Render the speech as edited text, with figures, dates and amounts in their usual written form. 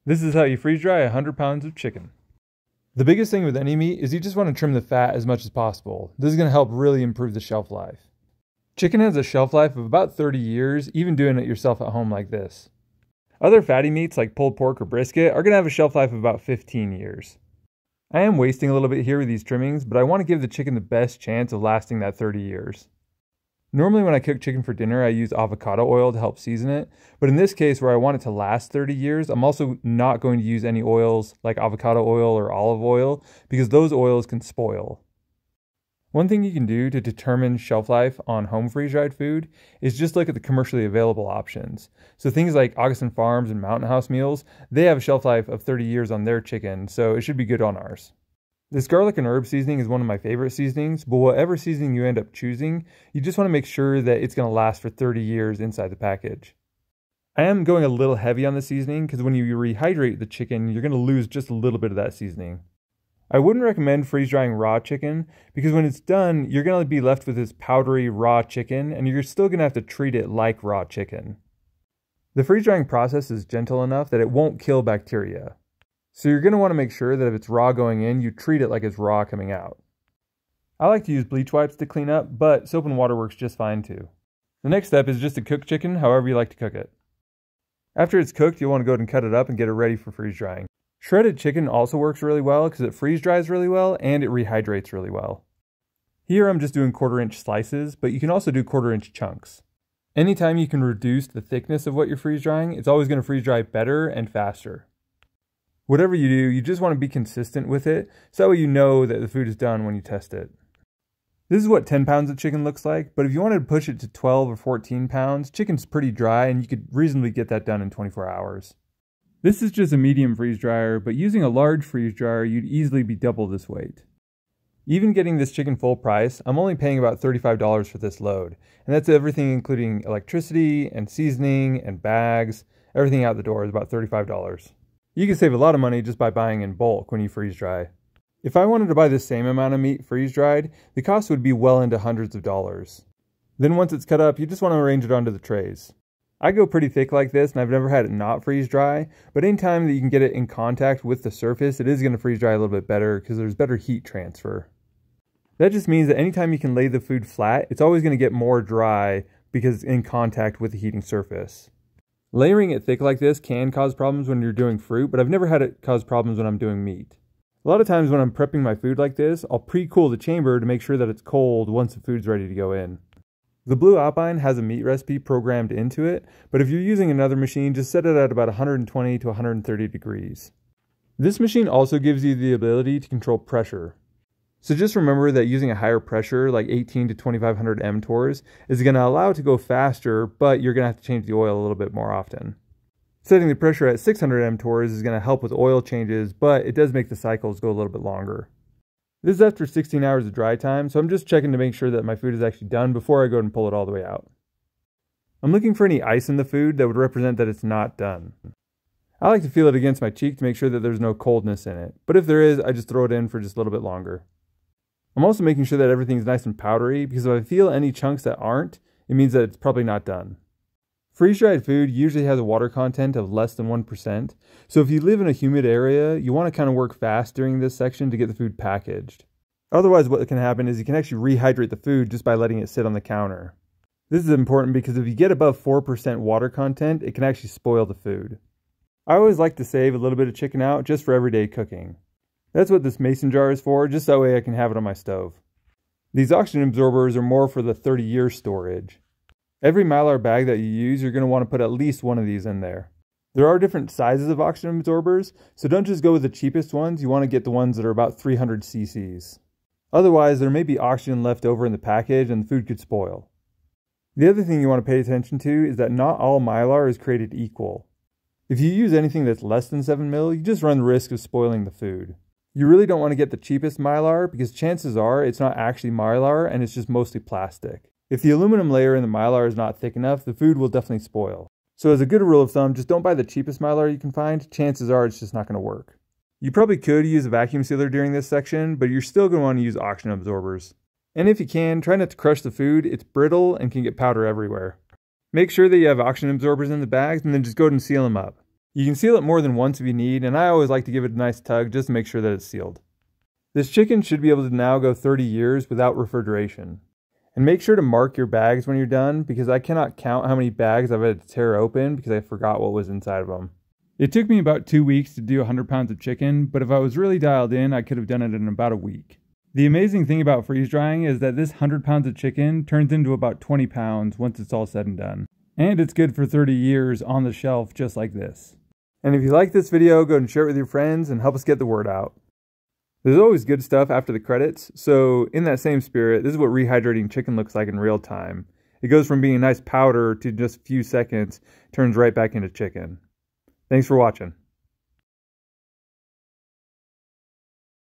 This is how you freeze dry 100 pounds of chicken. The biggest thing with any meat is you just want to trim the fat as much as possible. This is going to help really improve the shelf life. Chicken has a shelf life of about 30 years, even doing it yourself at home like this. Other fatty meats like pulled pork or brisket are going to have a shelf life of about 15 years. I am wasting a little bit here with these trimmings, but I want to give the chicken the best chance of lasting that 30 years. Normally when I cook chicken for dinner, I use avocado oil to help season it, but in this case where I want it to last 30 years, I'm also not going to use any oils like avocado oil or olive oil because those oils can spoil. One thing you can do to determine shelf life on home freeze-dried food is just look at the commercially available options. So things like Augustin Farms and Mountain House Meals, they have a shelf life of 30 years on their chicken, so it should be good on ours. This garlic and herb seasoning is one of my favorite seasonings, but whatever seasoning you end up choosing, you just want to make sure that it's going to last for 30 years inside the package. I am going a little heavy on the seasoning because when you rehydrate the chicken, you're going to lose just a little bit of that seasoning. I wouldn't recommend freeze drying raw chicken because when it's done, you're going to be left with this powdery raw chicken and you're still going to have to treat it like raw chicken. The freeze drying process is gentle enough that it won't kill bacteria. So you're going to want to make sure that if it's raw going in, you treat it like it's raw coming out. I like to use bleach wipes to clean up, but soap and water works just fine too. The next step is just to cook chicken however you like to cook it. After it's cooked, you'll want to go ahead and cut it up and get it ready for freeze drying. Shredded chicken also works really well because it freeze dries really well and it rehydrates really well. Here I'm just doing 1/4 inch slices, but you can also do 1/4 inch chunks. Anytime you can reduce the thickness of what you're freeze drying, it's always going to freeze dry better and faster. Whatever you do, you just want to be consistent with it, so that way you know that the food is done when you test it. This is what 10 pounds of chicken looks like, but if you wanted to push it to 12 or 14 pounds, chicken's pretty dry and you could reasonably get that done in 24 hours. This is just a medium freeze dryer, but using a large freeze dryer, you'd easily be double this weight. Even getting this chicken full price, I'm only paying about $35 for this load, and that's everything including electricity and seasoning and bags. Everything out the door is about $35. You can save a lot of money just by buying in bulk when you freeze dry. If I wanted to buy the same amount of meat freeze dried, the cost would be well into hundreds of dollars. Then once it's cut up, you just want to arrange it onto the trays. I go pretty thick like this and I've never had it not freeze dry, but anytime that you can get it in contact with the surface, it is going to freeze dry a little bit better because there's better heat transfer. That just means that anytime you can lay the food flat, it's always going to get more dry because it's in contact with the heating surface. Layering it thick like this can cause problems when you're doing fruit, but I've never had it cause problems when I'm doing meat. A lot of times when I'm prepping my food like this, I'll pre-cool the chamber to make sure that it's cold once the food's ready to go in. The Blue Alpine has a meat recipe programmed into it, but if you're using another machine, just set it at about 120 to 130 degrees. This machine also gives you the ability to control pressure. So just remember that using a higher pressure, like 18 to 2500 mTors, is going to allow it to go faster, but you're going to have to change the oil a little bit more often. Setting the pressure at 600 mTors is going to help with oil changes, but it does make the cycles go a little bit longer. This is after 16 hours of dry time, so I'm just checking to make sure that my food is actually done before I go and pull it all the way out. I'm looking for any ice in the food that would represent that it's not done. I like to feel it against my cheek to make sure that there's no coldness in it, but if there is, I just throw it in for just a little bit longer. I'm also making sure that everything's nice and powdery because if I feel any chunks that aren't, it means that it's probably not done. Freeze-dried food usually has a water content of less than 1%, so if you live in a humid area, you want to kind of work fast during this section to get the food packaged. Otherwise, what can happen is you can actually rehydrate the food just by letting it sit on the counter. This is important because if you get above 4% water content, it can actually spoil the food. I always like to save a little bit of chicken out just for everyday cooking. That's what this mason jar is for, just that way I can have it on my stove. These oxygen absorbers are more for the 30-year storage. Every Mylar bag that you use, you're going to want to put at least one of these in there. There are different sizes of oxygen absorbers, so don't just go with the cheapest ones, you want to get the ones that are about 300 cc's. Otherwise, there may be oxygen left over in the package and the food could spoil. The other thing you want to pay attention to is that not all Mylar is created equal. If you use anything that's less than 7 mil, you just run the risk of spoiling the food. You really don't want to get the cheapest Mylar because chances are it's not actually Mylar and it's just mostly plastic. If the aluminum layer in the Mylar is not thick enough, the food will definitely spoil. So as a good rule of thumb, just don't buy the cheapest Mylar you can find. Chances are it's just not going to work. You probably could use a vacuum sealer during this section, but you're still going to want to use oxygen absorbers. And if you can, try not to crush the food. It's brittle and can get powder everywhere. Make sure that you have oxygen absorbers in the bags and then just go ahead and seal them up. You can seal it more than once if you need, and I always like to give it a nice tug just to make sure that it's sealed. This chicken should be able to now go 30 years without refrigeration. And make sure to mark your bags when you're done, because I cannot count how many bags I've had to tear open because I forgot what was inside of them. It took me about 2 weeks to do 100 pounds of chicken, but if I was really dialed in, I could have done it in about a week. The amazing thing about freeze drying is that this 100 pounds of chicken turns into about 20 pounds once it's all said and done. And it's good for 30 years on the shelf just like this. And if you like this video, go and share it with your friends and help us get the word out. There's always good stuff after the credits, so in that same spirit, this is what rehydrating chicken looks like in real time. It goes from being a nice powder to just a few seconds, turns right back into chicken. Thanks for watching.